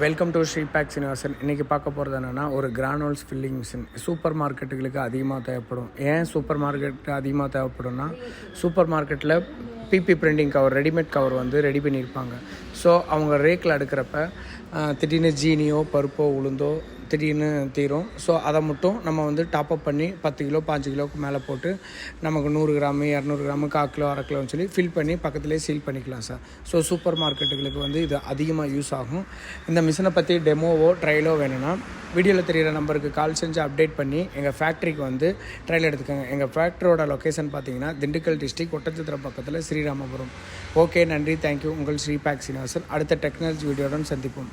Welcome to Sri pack Srinivasan. இன்றைக்கி பார்க்க போகிறது என்னென்னா, ஒரு கிரானுல்ஸ் ஃபில்லிங் மிஷின் சூப்பர் மார்க்கெட்டுகளுக்கு அதிகமாக தேவைப்படும். ஏன் சூப்பர் மார்க்கெட்டு அதிகமாக தேவைப்படும்னா, சூப்பர் மார்க்கெட்டில் PP printing cover, readymade cover வந்து ரெடி பண்ணியிருப்பாங்க. ஸோ அவங்க ரேக்கில் அடுக்கிறப்ப திடீர்னு ஜீனியோ பருப்போ உளுந்தோ திடீர்னு தீரும். ஸோ அதை மட்டும் நம்ம வந்து டாப்அப் பண்ணி 10 கிலோ 5 கிலோவுக்கு மேலே போட்டு நமக்கு 100 கிராமு 200 கிராமு 1/4 கிலோ 1/2 கிலோன்னு சொல்லி ஃபில் பண்ணி பக்கத்துலேயே சீல் பண்ணிக்கலாம் சார். ஸோ சூப்பர் மார்க்கெட்டுகளுக்கு வந்து இது அதிகமாக யூஸ் ஆகும். இந்த மிஷினை பற்றி டெமோவோ ட்ரையலோ வேணும்னா வீடியோவில் தெரிகிற நம்பருக்கு கால் செஞ்சு அப்டேட் பண்ணி எங்கள் ஃபேக்ட்ரிக்கு வந்து ட்ரையல் எடுத்துக்கோங்க. எங்கள் ஃபேக்ட்ரியோட லொக்கேஷன் பார்த்தீங்கன்னா திண்டுக்கல் டிஸ்ட்ரிக்ட் ஒட்டச்சத்திரம் பக்கத்தில் ஸ்ரீராமபுரம். ஓகே, நன்றி, தேங்க்யூ. உங்கள் ஸ்ரீ பேக் சீனிவாசன். அடுத்த டெக்னாலஜி வீடியோடன் சந்திப்போம்.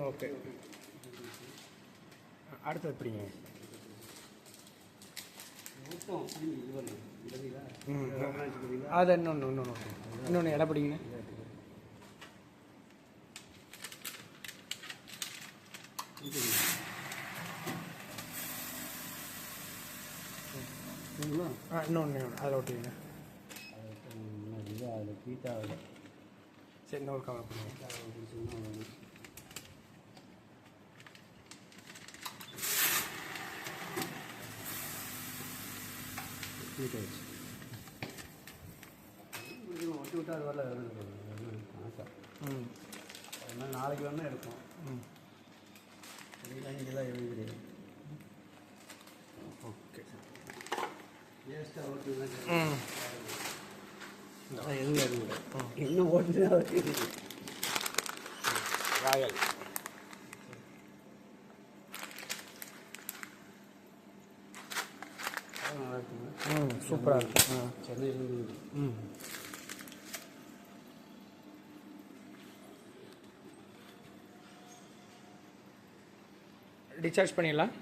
ஓகே, அடுத்தது எப்படிங்க? அது இன்னொன்று இடம் பிடிங்கண்ணே. இன்னொன்று அதில் ஓட்டிங்க. அதில் கீட்டாவில் சரி, இன்னொரு கவர் பண்ணுங்க. ஒட்டி விட்டா அது வரல. அதனால் நாளைக்கு வேணால் எடுப்போம். இங்கெல்லாம் எழுதி கிடையாது. ஓகே, வேஸ்ட்டாக ஓட்டு இன்னும் ஓட்டு ராயல் நல்லா இருக்குங்க. சூப்பராக இருக்கும். சென்னையிலேருந்து டிஸ்சார்ஜ் பண்ணிடலாம்.